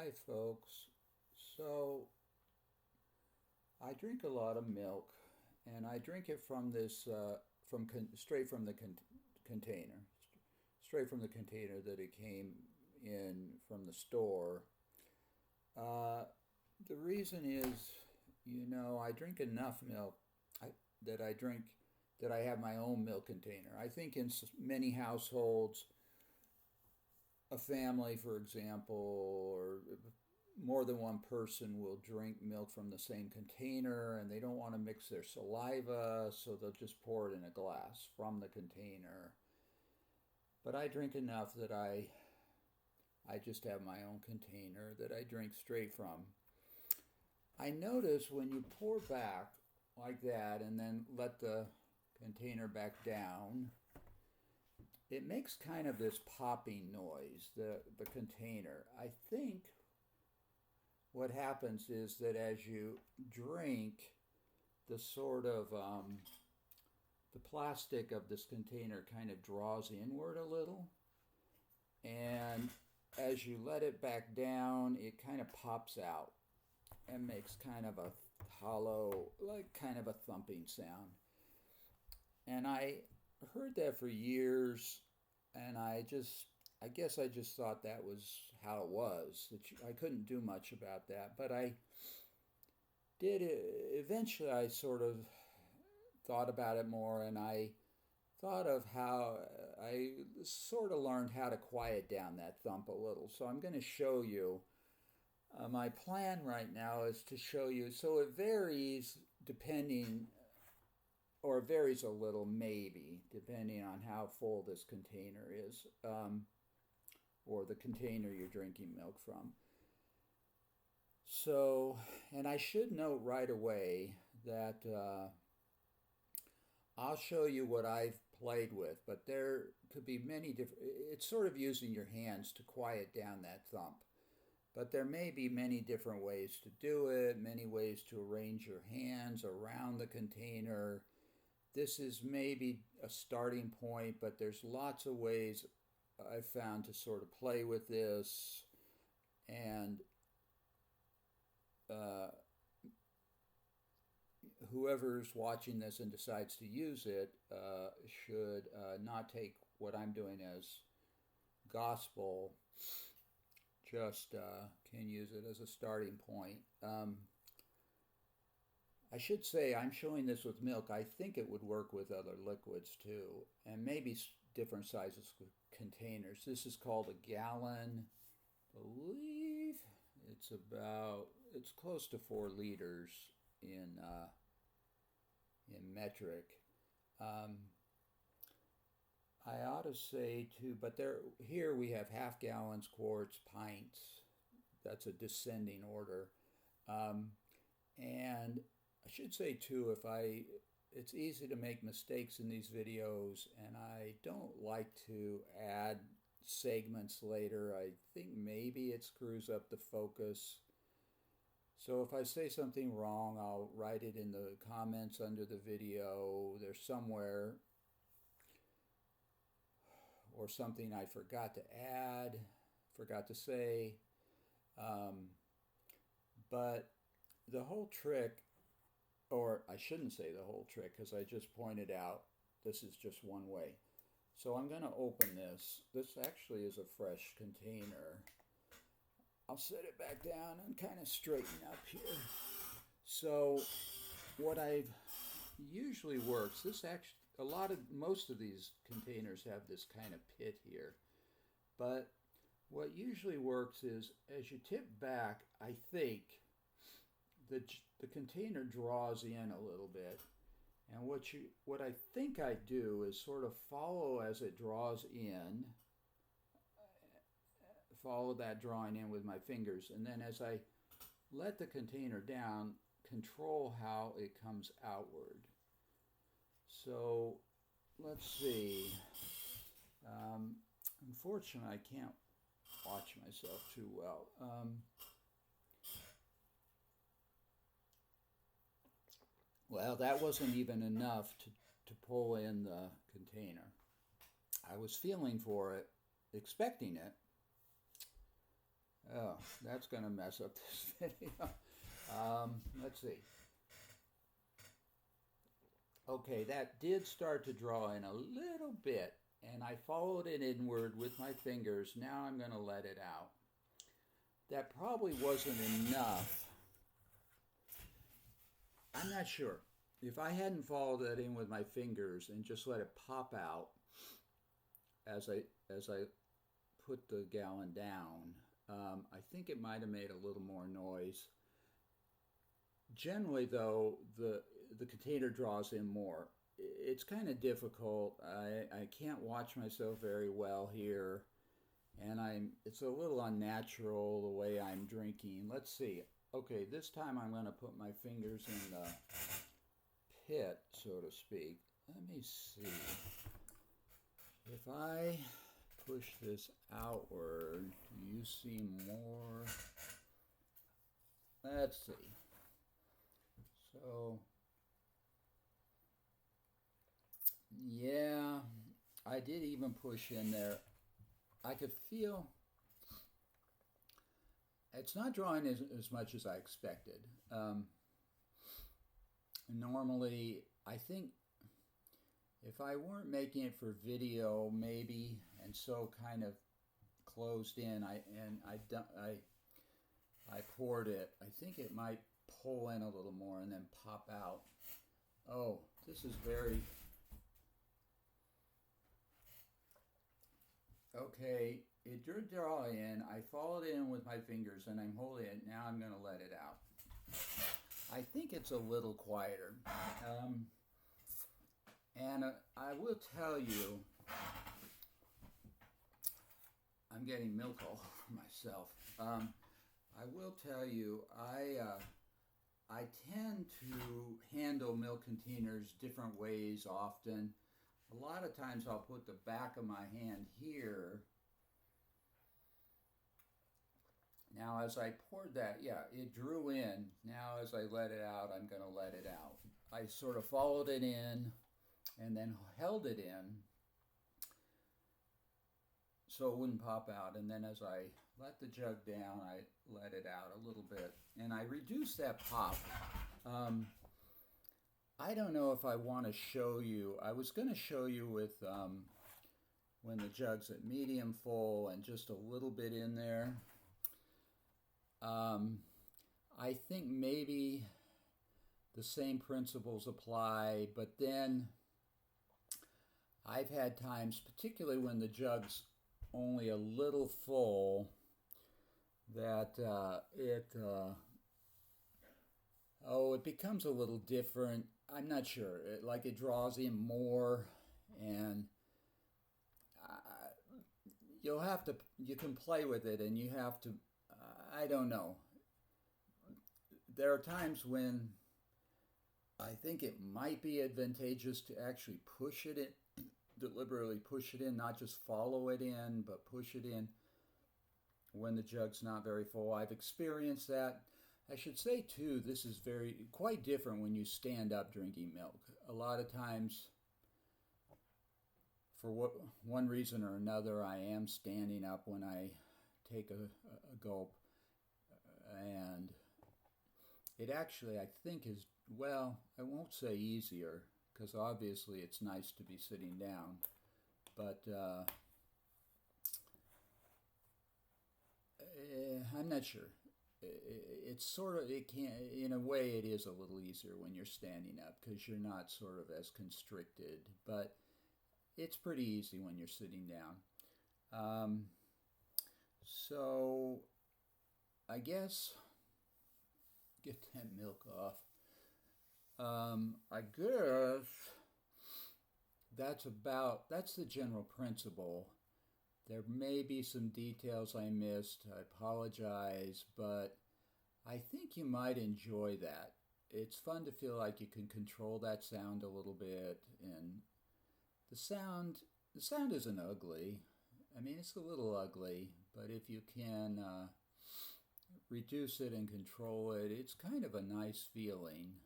Hi, folks. So, I drink a lot of milk, and I drink it from straight from the container, straight from the container that it came in from the store. Uh, the reason is, I drink enough milk I, that I drink that I have my own milk container. I think in many households, a family, for example, or more than one person will drink milk from the same container and they don't want to mix their saliva, so they'll just pour it in a glass from the container. But I drink enough that I just have my own container that I drink straight from. I notice when you pour back like that and then let the container back down, it makes kind of this popping noise, the container. I think what happens is that as you drink, the sort of the plastic of this container kind of draws inward a little, and as you let it back down, it kind of pops out and makes kind of a hollow, like kind of a thumping sound. And I heard that for years, and I guess I just thought that was how it was. I couldn't do much about that, but I did. Eventually, I sort of thought about it more, and I thought of how I sort of learned how to quiet down that thump a little. So I'm going to show you. My plan right now is to show you. So it varies depending, or it varies a little maybe, depending on how full this container is, or the container you're drinking milk from. So, and I should note right away that I'll show you what I've played with, but there could be many different, it's sort of using your hands to quiet down that thump. But there may be many different ways to do it, many ways to arrange your hands around the container. This is maybe a starting point, but there's lots of ways I've found to sort of play with this. And uh, whoever's watching this and decides to use it should not take what I'm doing as gospel, just can use it as a starting point. I should say I'm showing this with milk. I think it would work with other liquids too, and maybe different sizes of containers. This is called a gallon. I believe it's close to 4 liters in metric. Um, I ought to say too, but here we have half gallons, quarts, pints. That's a descending order. Um, and I should say too, it's easy to make mistakes in these videos, and I don't like to add segments later. I think maybe it screws up the focus. So if I say something wrong, I'll write it in the comments under the video. There's somewhere, or something I forgot to add, forgot to say. Um, but the whole trick, or I shouldn't say the whole trick because I just pointed out this is just one way. So I'm going to open this. This actually is a fresh container. I'll set it back down and kind of straighten up here. So what I've usually works, this actually, most of these containers have this kind of pit here. But what usually works is as you tip back, I think the container draws in a little bit, and what I think I do is sort of follow as it draws in, follow that drawing in with my fingers, and then as I let the container down, control how it comes outward. So let's see. Unfortunately, I can't watch myself too well. Well, that wasn't even enough to pull in the container. I was feeling for it, expecting it. Oh, that's going to mess up this video. Let's see. Okay, that did start to draw in a little bit, and I followed it inward with my fingers. Now I'm going to let it out. That probably wasn't enough. I'm not sure. If I hadn't followed that in with my fingers and just let it pop out as I put the gallon down, I think it might have made a little more noise. Generally, though, the container draws in more. It's kind of difficult. I can't watch myself very well here, and it's a little unnatural the way I'm drinking. Let's see. Okay, this time I'm going to put my fingers in the pit, so to speak. Let me see. If I push this outward, do you see more? Let's see. So, yeah, I did even push in there. I could feel it's not drawing as much as I expected. Normally, I think if I weren't making it for video, maybe, and so kind of closed in, I poured it. I think it might pull in a little more and then pop out. Oh, this is very... Okay, it did draw in. I followed it in with my fingers and I'm holding it. Now I'm going to let it out. I think it's a little quieter. And I will tell you, I'm getting milk all over myself. I will tell you, I tend to handle milk containers different ways often. A lot of times I'll put the back of my hand here. Now as I poured that, yeah, it drew in. Now as I let it out, I'm going to let it out. I sort of followed it in and then held it in so it wouldn't pop out. And then as I let the jug down, I let it out a little bit. And I reduced that pop. I don't know if I want to show you. I was going to show you with when the jug's at medium full and just a little bit in there. I think maybe the same principles apply, but then I've had times, particularly when the jug's only a little full, that it becomes a little different. I'm not sure. It draws in more, and you can play with it, and you have to. I don't know. There are times when I think it might be advantageous to actually push it in, deliberately push it in, not just follow it in, but push it in when the jug's not very full. I've experienced that. I should say too, this is quite different when you stand up drinking milk. A lot of times, for one reason or another, I am standing up when I take a gulp, and it actually, I think, is, well, I won't say easier, because obviously it's nice to be sitting down, but I'm not sure. It's sort of, it can, in a way it is a little easier when you're standing up because you're not sort of as constricted, but it's pretty easy when you're sitting down. So I guess get that milk off. I guess that's the general principle. There may be some details I missed. I apologize, but I think you might enjoy that. It's fun to feel like you can control that sound a little bit, and the sound isn't ugly. I mean, it's a little ugly, but if you can reduce it and control it, it's kind of a nice feeling.